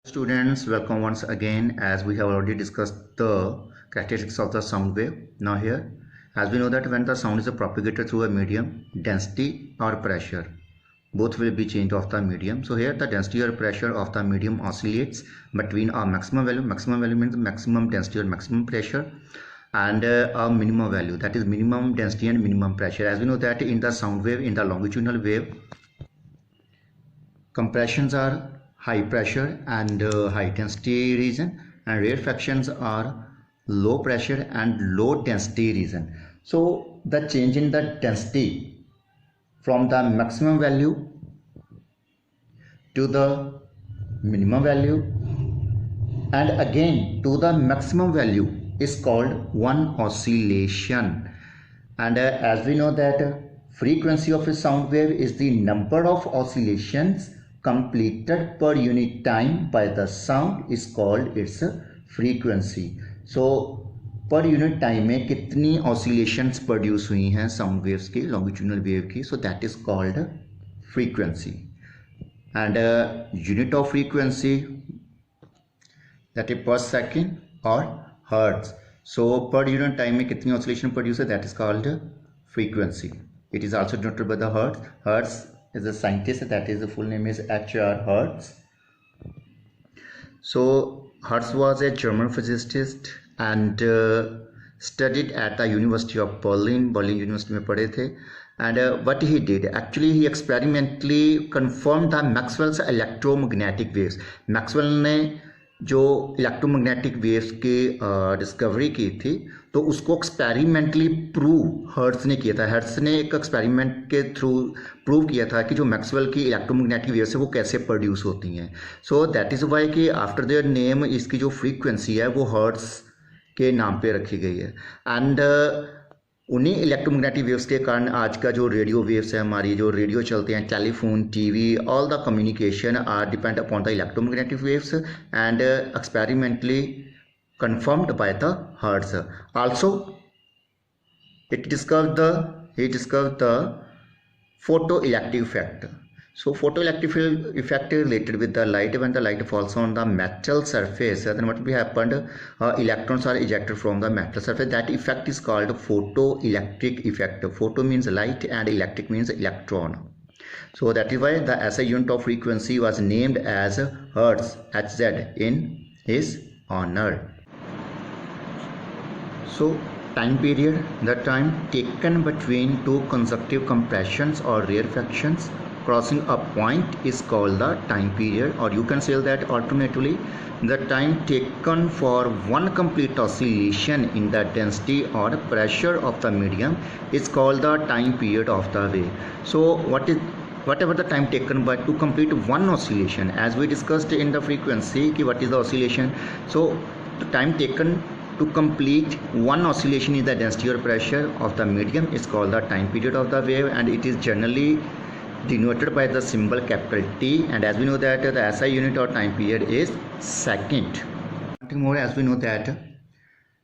Students, welcome once again. As we have already discussed the characteristics of the sound wave. Now here, as we know that when the sound is propagated through a medium, density or pressure, both will be changed of the medium. So here the density or pressure of the medium oscillates between a maximum value. Maximum value means maximum density or maximum pressure, and a minimum value, that is minimum density and minimum pressure. As we know that in the sound wave, in the longitudinal wave, compressions are high pressure and high density region, and rarefactions are low pressure and low density region. So the change in the density from the maximum value to the minimum value and again to the maximum value is called one oscillation. And as we know that frequency of a sound wave is the number of oscillations completed per unit time by the sound is called its frequency. So per unit time में कितनी oscillations produce हुई हैं sound waves की, longitudinal wave की, so that is called frequency. And unit of frequency, that is per second or hertz. So per unit time में कितनी oscillation produce है, that is called frequency. It is also denoted by the hertz. Hertz is a scientist, that is the full name is H.R. Hertz. So Hertz was a German physicist and studied at the University of Berlin University में पढ़े थे. And what he did, actually he experimentally confirmed the Maxwell's electromagnetic waves. Maxwell ने जो electromagnetic waves की discovery की थी, तो उसको एक्सपेरिमेंटली प्रूव हर्ट्ज ने किया था. हर्ट्ज ने एक एक्सपेरिमेंट के थ्रू प्रूव किया था कि जो मैक्सवेल की इलेक्ट्रोमैग्नेटिक वेव्स है वो कैसे प्रोड्यूस होती हैं. सो दैट इज़ वाई कि आफ्टर देयर नेम इसकी जो फ्रीक्वेंसी है वो हर्ट्ज के नाम पे रखी गई है. एंड उन्हीं इलेक्ट्रोमैग्नेटिक वेव्स के कारण आज का जो रेडियो वेव्स है, हमारी जो रेडियो चलते हैं, telephone, TV, all the communication are depend upon the electromagnetic waves and experimentally confirmed by the Hertz. Also he discovered the photoelectric effect. So photoelectric effect is related with the light. When the light falls on the metal surface, then what will be happened, electrons are ejected from the metal surface. That effect is called photoelectric effect. Photo means light and electric means electron. So that is why the SI unit of frequency was named as Hertz, Hz, in his honor. So time period, the time taken between two consecutive compressions or rarefactions crossing a point is called the time period, or you can say that alternatively, the time taken for one complete oscillation in the density or pressure of the medium is called the time period of the wave. So whatever the time taken by to complete one oscillation, as we discussed in the frequency, what is the oscillation. So the time taken to complete one oscillation in the density or pressure of the medium is called the time period of the wave, and it is generally denoted by the symbol capital T. And as we know that the SI unit or time period is second. Something more, as we know that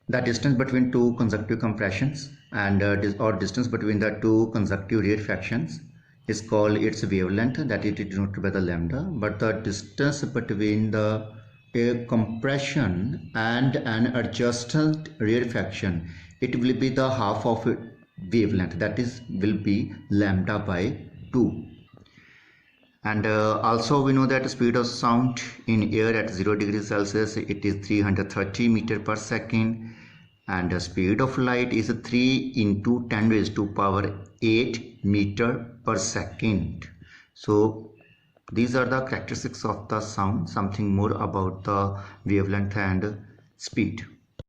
the distance between two consecutive compressions and or distance between the two consecutive rarefactions is called its wavelength, that it is denoted by the lambda. But the distance between a compression and an adjacent rarefaction, it will be the half of wavelength, that is will be lambda by 2. And also we know that the speed of sound in air at 0 degrees Celsius, it is 330 meter per second, and the speed of light is 3 into 10 raised to power 8 meter per second. So these are the characteristics of the sound. Something more about the wavelength and speed.